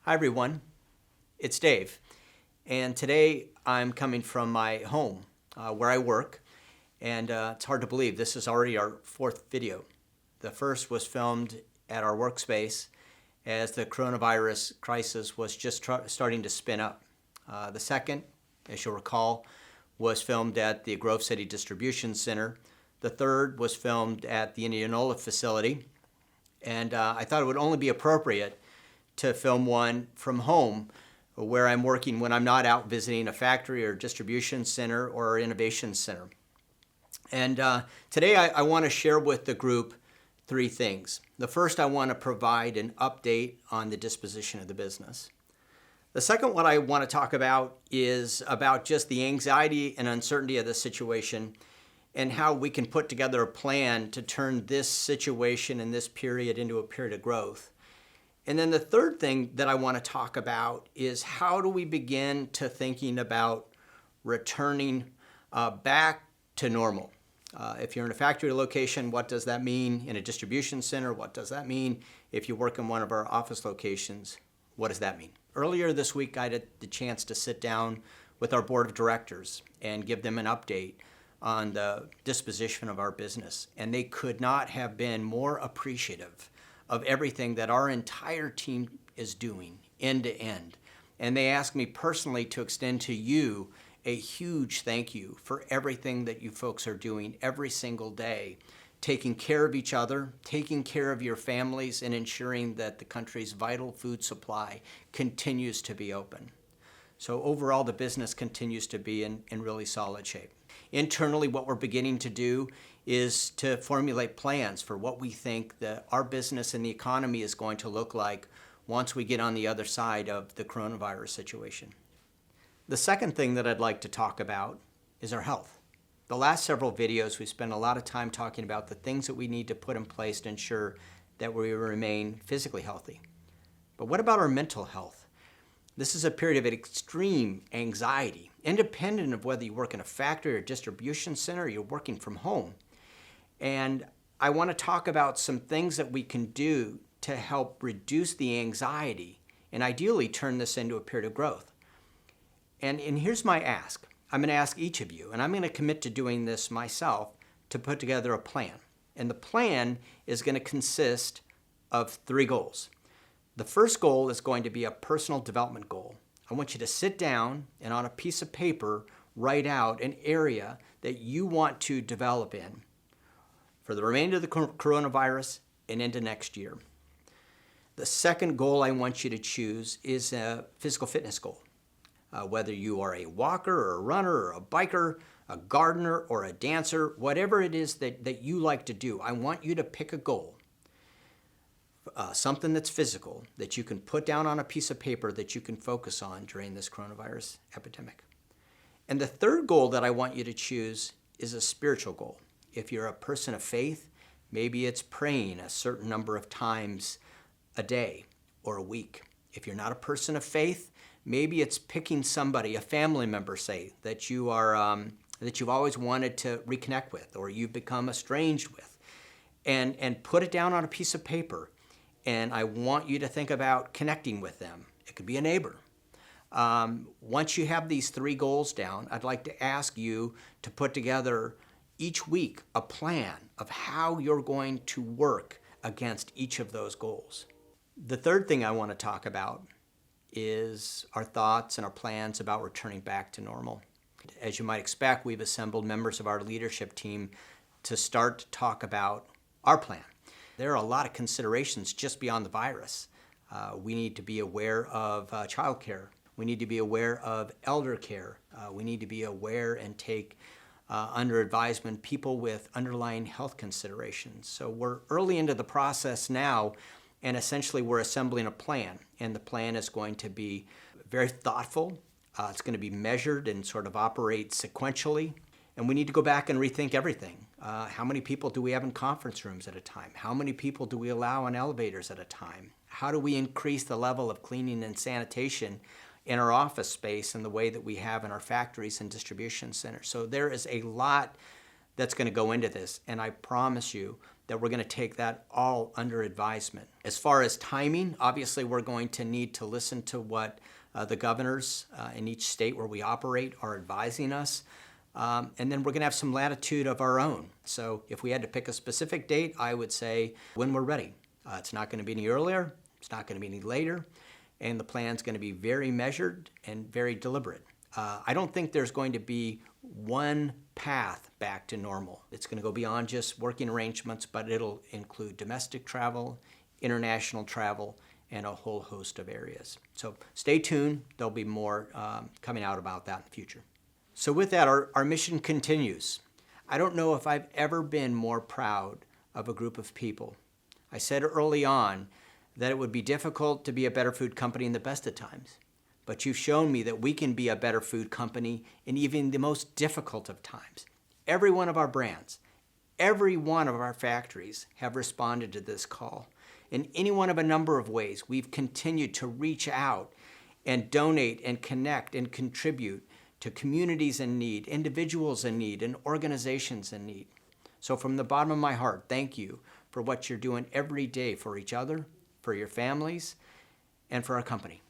Hi everyone, it's Dave, and today I'm coming from my home where I work, and it's hard to believe this is already our fourth video. The first was filmed at our workspace as the coronavirus crisis was just starting to spin up. The second, as you'll recall, was filmed at the Grove City Distribution Center. The third was filmed at the Indianola facility, and I thought it would only be appropriate to film one from home where I'm working when I'm not out visiting a factory or distribution center or innovation center. And today I want to share with the group three things. The first, I want to provide an update on the disposition of the business. The second, what I want to talk about is about just the anxiety and uncertainty of the situation and how we can put together a plan to turn this situation and this period into a period of growth. And then the third thing that I want to talk about is how do we begin to thinking about returning back to normal. If you're in a factory location, what does that mean? In a distribution center, what does that mean? If you work in one of our office locations, what does that mean? Earlier this week, I had the chance to sit down with our board of directors and give them an update on the disposition of our business. And they could not have been more appreciative of everything that our entire team is doing end to end. And they asked me personally to extend to you a huge thank you for everything that you folks are doing every single day, taking care of each other, taking care of your families, and ensuring that the country's vital food supply continues to be open. So overall, the business continues to be in really solid shape. Internally, what we're beginning to do is to formulate plans for what we think that our business and the economy is going to look like once we get on the other side of the coronavirus situation. The second thing that I'd like to talk about is our health. The last several videos, we spent a lot of time talking about the things that we need to put in place to ensure that we remain physically healthy. But what about our mental health? This is a period of extreme anxiety, independent of whether you work in a factory or distribution center or you're working from home. And I want to talk about some things that we can do to help reduce the anxiety and ideally turn this into a period of growth. And here's my ask. I'm going to ask each of you, and I'm going to commit to doing this myself, to put together a plan. And the plan is going to consist of three goals. The first goal is going to be a personal development goal. I want you to sit down and on a piece of paper write out an area that you want to develop in for the remainder of the coronavirus and into next year. The second goal I want you to choose is a physical fitness goal. Whether you are a walker or a runner or a biker, a gardener or a dancer, whatever it is that you like to do, I want you to pick a goal. Something that's physical that you can put down on a piece of paper that you can focus on during this coronavirus epidemic. And the third goal that I want you to choose is a spiritual goal. If you're a person of faith, maybe it's praying a certain number of times a day or a week. If you're not a person of faith, maybe it's picking somebody, a family member, say, that you are that you've always wanted to reconnect with or you've become estranged with, and put it down on a piece of paper. And I want you to think about connecting with them. It could be a neighbor. Once you have these three goals down, I'd like to ask you to put together each week a plan of how you're going to work against each of those goals. The third thing I want to talk about is our thoughts and our plans about returning back to normal. As you might expect, we've assembled members of our leadership team to start to talk about our plan. There are a lot of considerations just beyond the virus. We need to be aware of childcare. We need to be aware of elder care. We need to be aware and take under advisement people with underlying health considerations. So we're early into the process now, and essentially we're assembling a plan. And the plan is going to be very thoughtful. It's going to be measured and sort of operate sequentially. And we need to go back and rethink everything. How many people do we have in conference rooms at a time? How many people do we allow on elevators at a time? How do we increase the level of cleaning and sanitation in our office space in the way that we have in our factories and distribution centers? So there is a lot that's going to go into this, and I promise you that we're going to take that all under advisement. As far as timing, obviously we're going to need to listen to what the governors in each state where we operate are advising us. And then we're going to have some latitude of our own. So if we had to pick a specific date, I would say when we're ready. It's not going to be any earlier. It's not going to be any later. And the plan's going to be very measured and very deliberate. I don't think there's going to be one path back to normal. It's going to go beyond just working arrangements, but it'll include domestic travel, international travel, and a whole host of areas. So stay tuned. There'll be more coming out about that in the future. So with that, our mission continues. I don't know if I've ever been more proud of a group of people. I said early on that it would be difficult to be a better food company in the best of times. But you've shown me that we can be a better food company in even the most difficult of times. Every one of our brands, every one of our factories have responded to this call. In any one of a number of ways, we've continued to reach out and donate and connect and contribute to communities in need, individuals in need, and organizations in need. So from the bottom of my heart, thank you for what you're doing every day for each other, for your families, and for our company.